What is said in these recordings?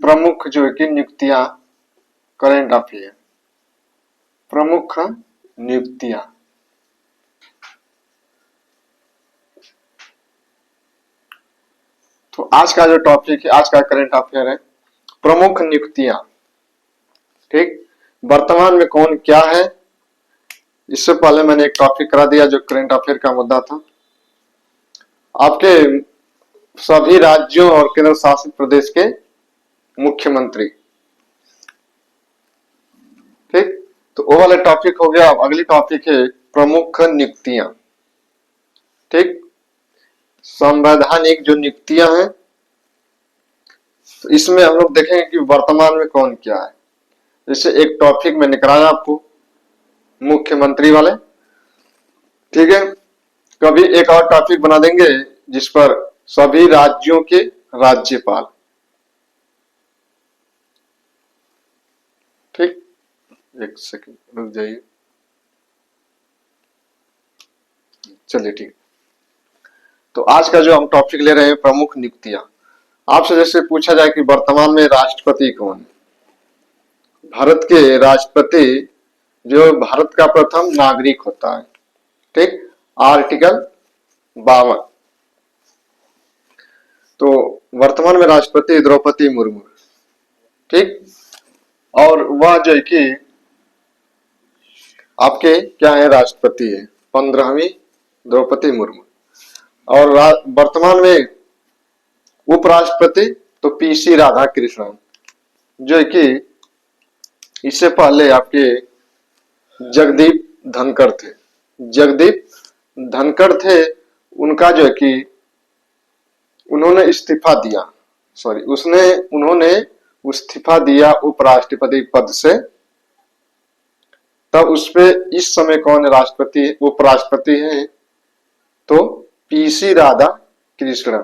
प्रमुख जो है कि नियुक्तियां, करेंट अफेयर, प्रमुख नियुक्तियां। तो आज का जो टॉपिक है, आज का करेंट अफेयर है प्रमुख नियुक्तियां। ठीक, वर्तमान में कौन क्या है, इससे पहले मैंने एक टॉपिक करा दिया जो करेंट अफेयर का मुद्दा था। आपके सभी राज्यों और केंद्र शासित प्रदेश के मुख्यमंत्री। ठीक, तो वो वाला टॉपिक हो गया। अब अगली टॉपिक है प्रमुख नियुक्तियां। ठीक, संवैधानिक जो नियुक्तियां हैं, तो इसमें हम लोग देखेंगे कि वर्तमान में कौन क्या है। जैसे एक टॉपिक मैंने कराया आपको मुख्यमंत्री वाले, ठीक है। कभी एक और टॉपिक बना देंगे जिस पर सभी राज्यों के राज्यपाल। ठीक, एक सेकंड रुक जाइए। चलिए ठीक, तो आज का जो हम टॉपिक ले रहे हैं प्रमुख नियुक्तियां। आपसे जैसे पूछा जाए कि वर्तमान में राष्ट्रपति कौन है, भारत के राष्ट्रपति जो भारत का प्रथम नागरिक होता है। ठीक, आर्टिकल 52। तो वर्तमान में राष्ट्रपति द्रौपदी मुर्मू। ठीक, और वह जो है कि आपके क्या है, राष्ट्रपति है 15वीं द्रौपदी मुर्मू। और वर्तमान में उपराष्ट्रपति तो पीसी राधाकृष्णन, जो है कि इससे पहले आपके जगदीप धनखड़ थे। जगदीप धनखड़ थे, उनका जो है कि उन्होंने इस्तीफा दिया, उन्होंने इस्तीफा दिया उपराष्ट्रपति पद से। तब उसपे इस समय कौन राष्ट्रपति उपराष्ट्रपति है, तो पीसी राधाकृष्णन।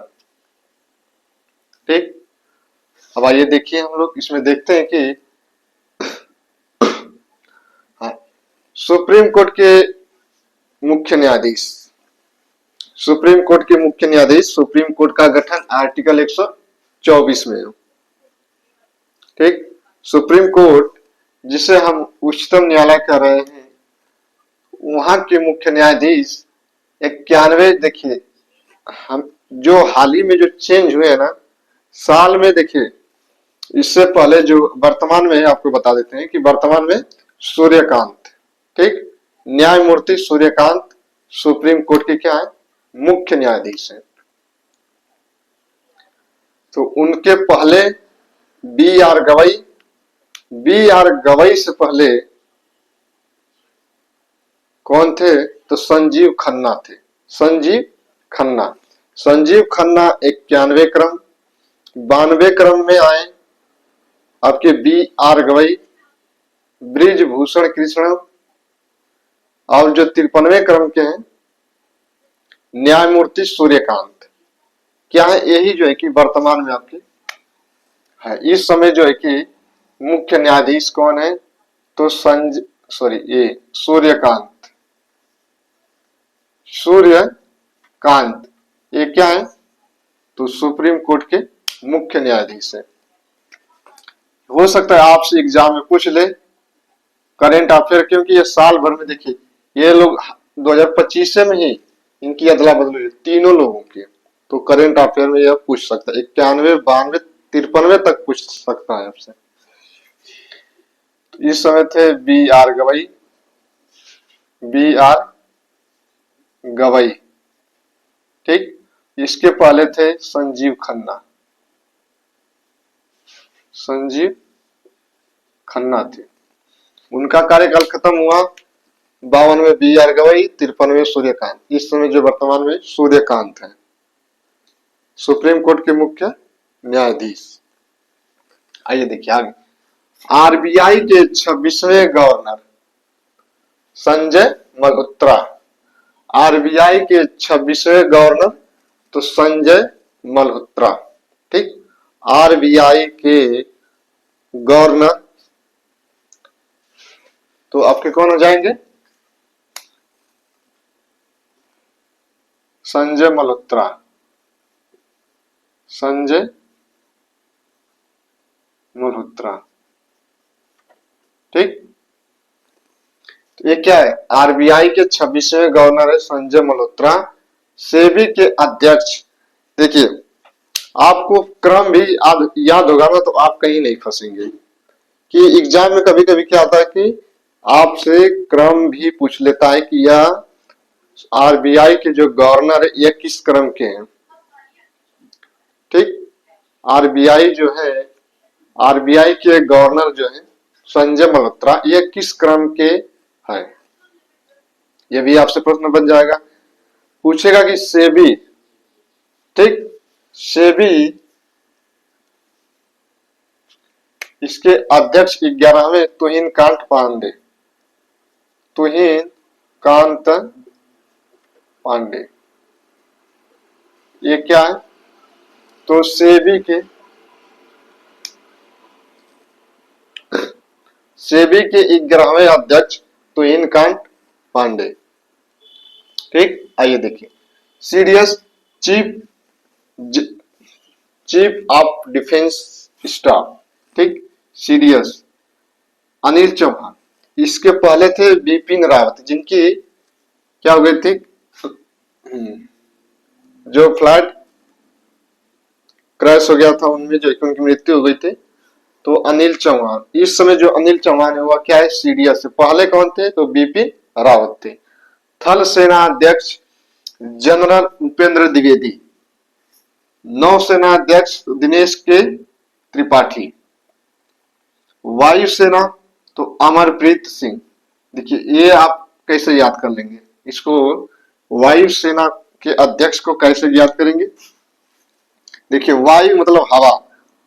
ठीक, अब आइए देखिए हम लोग इसमें देखते हैं कि सुप्रीम कोर्ट के मुख्य न्यायाधीश। सुप्रीम कोर्ट के मुख्य न्यायाधीश, सुप्रीम कोर्ट का गठन आर्टिकल 124 में है। ठीक, सुप्रीम कोर्ट जिसे हम उच्चतम न्यायालय कह रहे हैं, वहां के मुख्य न्यायाधीश 91। देखिए हम जो हाल ही में जो चेंज हुए हैं ना साल में, देखिए इससे पहले जो वर्तमान में आपको बता देते हैं कि वर्तमान में सूर्यकांत, ठीक, न्यायमूर्ति सूर्यकांत सुप्रीम कोर्ट के क्या है, मुख्य न्यायाधीश है। तो उनके पहले बी आर गवई से पहले कौन थे, तो संजीव खन्ना थे। संजीव खन्ना 91 क्रम, 92 क्रम में आए आपके बी आर गवई, ब्रिजभूषण कृष्ण, और जो 53वें क्रम के हैं न्यायमूर्ति सूर्यकांत। क्या है, यही जो है कि वर्तमान में आपके है। इस समय जो है कि मुख्य न्यायाधीश कौन है, तो सूर्यकांत ये क्या है, तो सुप्रीम कोर्ट के मुख्य न्यायाधीश है। हो सकता है आपसे एग्जाम में पूछ ले करेंट अफेयर, क्योंकि ये साल भर में देखिए ये लोग 2025 से में ही इनकी अदला बदली है तीनों लोगों की। तो करेंट अफेयर में यह पूछ सकता है 91, 92, 53 तक पूछ सकता है आपसे। तो इस समय थे बी आर गवई। ठीक, इसके पहले थे संजीव खन्ना थे। उनका कार्यकाल खत्म हुआ 52 में बी आर गवई, 53 में सूर्यकांत। इस समय जो वर्तमान में सूर्यकांत है सुप्रीम कोर्ट के मुख्य न्यायाधीश। आइए देखिए आगे, आरबीआई के 26वें गवर्नर संजय मल्होत्रा। आरबीआई के 26वें गवर्नर तो संजय मल्होत्रा। ठीक, आरबीआई के गवर्नर तो आपके कौन हो जाएंगे, संजय मल्होत्रा। संजय ये क्या है, आरबीआई के 26वें गवर्नर है संजय मल्होत्रा। सेबी के अध्यक्ष, देखिए आपको क्रम भी याद होगा ना, तो आप कहीं नहीं फंसेंगे। कि एग्जाम में कभी कभी क्या होता है कि आपसे क्रम भी पूछ लेता है कि यह आरबीआई के जो गवर्नर है यह किस क्रम के हैं। ठीक, आरबीआई जो है, आरबीआई के गवर्नर जो है संजय मल्होत्रा, यह किस क्रम के है, यह भी आपसे प्रश्न बन जाएगा। पूछेगा कि सेबी, ठीक, सेबी इसके अध्यक्ष 11वें तुहिन कांत पांडे, तुहिन कांत पांडे, ये क्या है, तो सेबी के 11वें अध्यक्ष तुहिन कांत पांडे। ठीक, आइए देखिए, CDS chief of defence staff, ठीक, सीडीएस अनिल चौहान। इसके पहले थे बिपिन रावत, जिनकी क्या हो गई थी, जो फ्लाइट क्रैश हो गया था उनमें जो उनकी मृत्यु हो गई थी। तो अनिल चौहान, इस समय जो अनिल चौहान है वह क्या है, सीडीएस से। पहले कौन थे, तो बिपिन रावत थे। थल सेना अध्यक्ष जनरल उपेंद्र द्विवेदी, नौसेना अध्यक्ष दिनेश के त्रिपाठी, वायुसेना तो अमरप्रीत सिंह। देखिए ये आप कैसे याद कर लेंगे इसको, वायुसेना के अध्यक्ष को कैसे याद करेंगे। देखिए वायु मतलब हवा,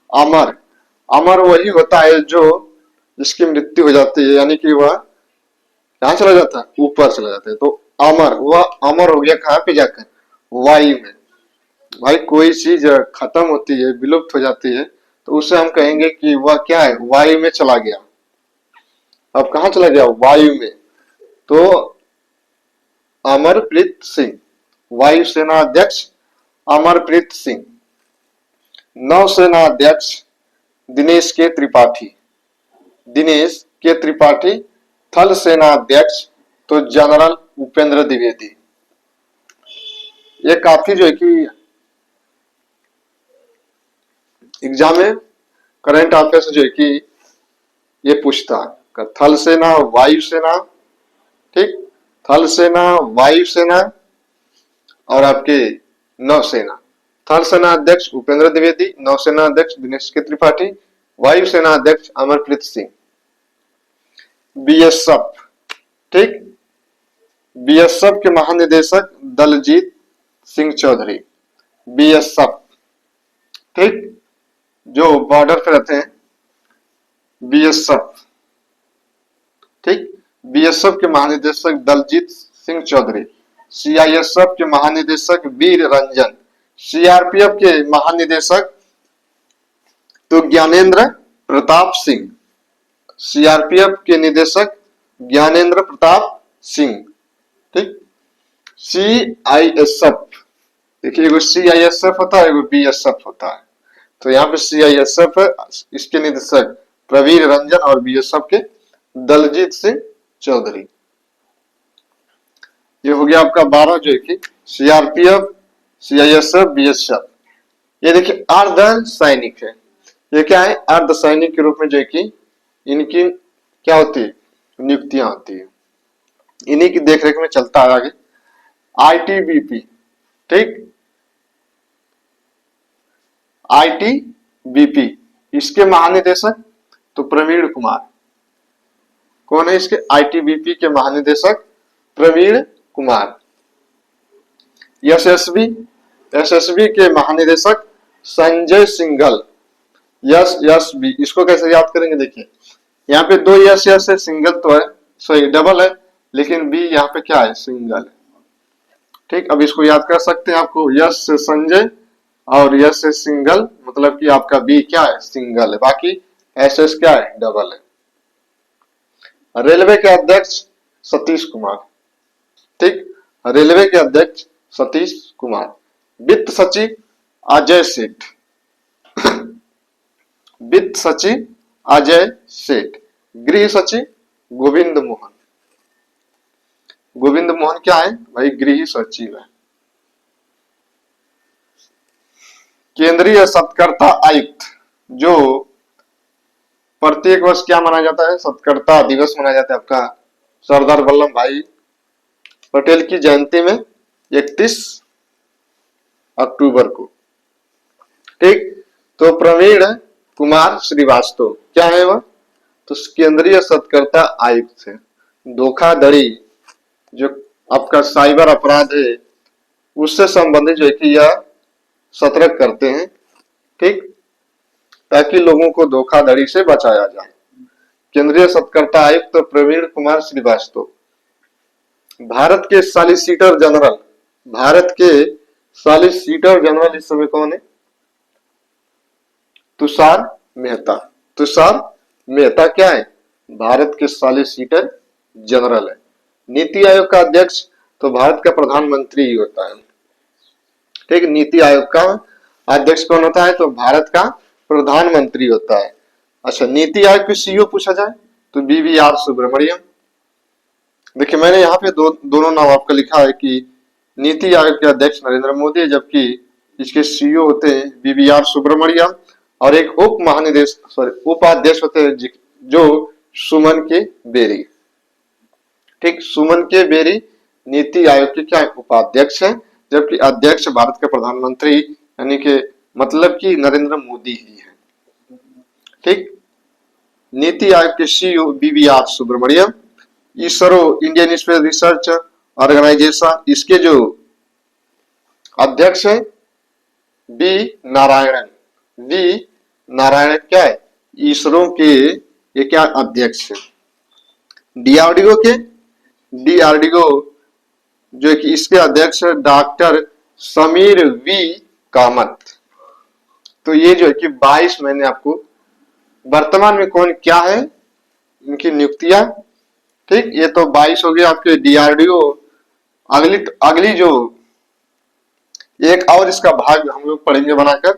अमर, अमर वही होता है जो जिसकी मृत्यु हो जाती है, यानी कि वह कहाँ चला जाता है, ऊपर चला जाता है। तो अमर, वह अमर हो गया कहाँ पे जाकर, वायु में। भाई कोई चीज खत्म होती है, विलुप्त हो जाती है, तो उसे हम कहेंगे कि वह क्या है, वायु में चला गया। अब कहाँ चला गया, वायु में। तो अमरप्रीत सिंह, वायुसेना अध्यक्ष अमरप्रीत सिंह, नौसेना अध्यक्ष दिनेश के त्रिपाठी, दिनेश के त्रिपाठी, थल सेना अध्यक्ष तो जनरल उपेंद्र द्विवेदी। ये काफी जो है कि एग्जाम में करंट अफेयर्स जो है कि ये पूछता है, थल सेना वायुसेना, ठीक, थल सेना वायुसेना और आपके नौसेना। थल सेना अध्यक्ष उपेंद्र द्विवेदी, नौसेना अध्यक्ष दिनेश के त्रिपाठी, वायुसेना अध्यक्ष अमरप्रीत सिंह। बीएसएफ, ठीक, बीएसएफ के महानिदेशक दलजीत सिंह चौधरी, बीएसएफ, ठीक, जो बॉर्डर पे रहते हैं, बीएसएफ, ठीक, बीएसएफ के महानिदेशक दलजीत सिंह चौधरी, सीआईएसएफ के महानिदेशक वीर रंजन, सीआरपीएफ के महानिदेशक तो ज्ञानेंद्र प्रताप सिंह, सीआरपीएफ के निदेशक ज्ञानेंद्र प्रताप सिंह, ठीक, सीआईएसएफ, देखिए एगो सीआईएसएफ होता है, एगो बीएसएफ होता है। तो यहाँ पे सीआईएसएफ है, इसके निदेशक प्रवीर रंजन और बीएसएफ के दलजीत सिंह चौधरी। ये हो गया आपका 12 जो है कि सीआरपीएफ, सीआईएसएफ, बीएसएफ। ये देखिए अर्ध सैनिक है, ये क्या है, अर्ध सैनिक के रूप में जो है कि इनकी क्या होती है, नियुक्तियां होती है, इन्हीं की देखरेख में चलता है आगे। आईटीबीपी, ठीक, आईटीबीपी, इसके महानिदेशक तो प्रवीण कुमार। कौन है इसके, आईटीबीपी के महानिदेशक प्रवीण कुमार। एसएसबी, एसएसबी के महानिदेशक संजय सिंघल, एसएसबी, इसको कैसे याद करेंगे, देखिए यहाँ पे 2 यस है, सिंगल तो है, सॉरी डबल है, लेकिन बी यहाँ पे क्या है, सिंगल है। ठीक, अब इसको याद कर सकते हैं, आपको यस से संजय और यस से सिंगल, मतलब कि आपका बी क्या है, सिंगल है, बाकी एस क्या है, डबल है। रेलवे के अध्यक्ष सतीश कुमार, ठीक, रेलवे के अध्यक्ष सतीश कुमार। वित्त सचिव अजय सेठ, वित्त सचिव अजय सेठ। गृह सचिव गोविंद मोहन, गोविंद मोहन क्या है भाई? गृह सचिव है। केंद्रीय सत्कर्ता आयुक्त, जो प्रत्येक वर्ष क्या मनाया जाता है? सत्कर्ता दिवस मनाया जाता है आपका सरदार वल्लभ भाई पटेल की जयंती में 31 अक्टूबर को। ठीक, तो प्रवीण कुमार श्रीवास्तव क्या है वह? तो केंद्रीय सत्कर्ता आयुक्त है। धोखाधड़ी जो आपका साइबर अपराध है उससे संबंधित जो है कि यह सतर्क करते हैं। ठीक, ताकि लोगों को धोखाधड़ी से बचाया जाए। केंद्रीय सत्कर्ता आयुक्त प्रवीण कुमार श्रीवास्तव। भारत के सॉलिसिटर जनरल, भारत के सॉलिसिटर जनरल इस समय कौन है? तुषार मेहता। तुषार मेहता क्या है? भारत के सॉलिसिटर जनरल है। नीति आयोग का अध्यक्ष तो भारत का प्रधानमंत्री ही होता है। ठीक, नीति आयोग का अध्यक्ष कौन होता है? तो भारत का प्रधानमंत्री होता है। अच्छा, नीति आयोग के सीईओ पूछा जाए तो BVR सुब्रमण्यम। देखिए मैंने यहाँ पे दोनों नाम आपका लिखा है कि नीति आयोग के अध्यक्ष नरेंद्र मोदी, जबकि इसके सीईओ होते हैं BVR सुब्रमण्यम, और एक उपाध्यक्ष होते हैं जो सुमन के बेरी। ठीक, सुमन के बेरी नीति आयोग के क्या उपाध्यक्ष है, जबकि अध्यक्ष भारत के प्रधानमंत्री यानी कि मतलब कि नरेंद्र मोदी ही है। ठीक, नीति आयोग के CEO BVR Subrahmanyam. ISRO Indian space research organisation, इसके जो अध्यक्ष है वी नारायणन। वी नारायणन क्या है? इसरो के ये क्या अध्यक्ष है। DRDO के DRDO जो कि इसके अध्यक्ष डॉक्टर समीर वी कामत। तो ये जो है कि 22 मैंने आपको वर्तमान में कौन क्या है इनकी नियुक्तियां। ठीक, ये तो 22 हो गया आपके DRDO। अगली जो एक और इसका भाग हम लोग पढ़ेंगे बनाकर,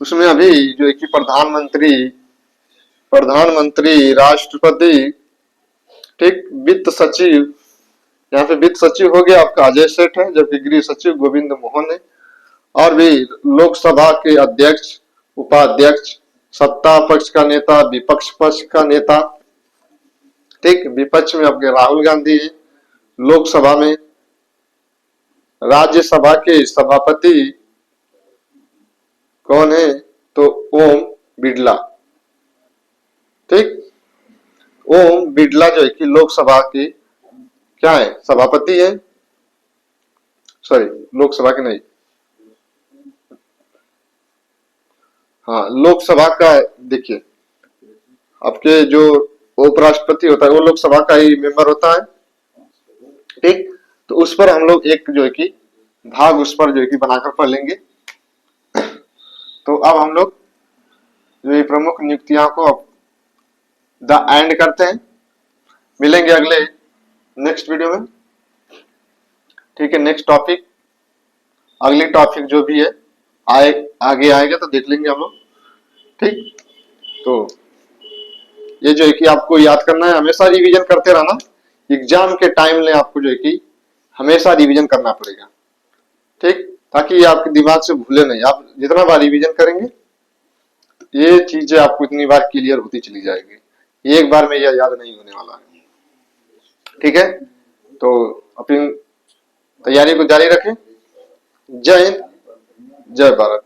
उसमें अभी जो है कि प्रधानमंत्री, राष्ट्रपति, ठीक, वित्त सचिव, यहाँ पे वित्त सचिव हो गया आपका अजय सेठ है, जबकि गृह सचिव गोविंद मोहन है। और भी लोकसभा के अध्यक्ष, उपाध्यक्ष, सत्ता पक्ष का नेता, विपक्ष पक्ष का नेता। ठीक, विपक्ष में आपके राहुल गांधी है। लोकसभा में राज्यसभा के सभापति कौन है? तो ओम बिड़ला। ठीक, ओम बिड़ला जो है कि लोकसभा के क्या है? सभापति है। सॉरी, लोकसभा के नहीं, हाँ लोकसभा का। देखिए आपके जो उपराष्ट्रपति होता है वो लोकसभा का ही मेंबर होता है। ठीक, तो उस पर हम लोग एक जो है कि भाग उस पर जो है कि बनाकर पढ़ लेंगे। तो अब हम लोग जो ये प्रमुख नियुक्तियां को अब द एंड करते हैं। मिलेंगे अगले नेक्स्ट वीडियो में। ठीक है, नेक्स्ट टॉपिक, अगली टॉपिक जो भी है आगे आएगा तो देख लेंगे हम लोग। ठीक, तो ये जो है कि आपको याद करना है, हमेशा रिवीजन करते रहना। एग्जाम के टाइम में आपको जो है कि हमेशा रिवीजन करना पड़ेगा। ठीक, ताकि ये आपके दिमाग से भूले नहीं। आप जितना बार रिवीजन करेंगे ये चीजें आपको इतनी बार क्लियर होती चली जाएगी। एक बार में यह याद नहीं होने वाला है। ठीक है, तो अपनी तैयारी को जारी रखें। जय हिंद, जय भारत।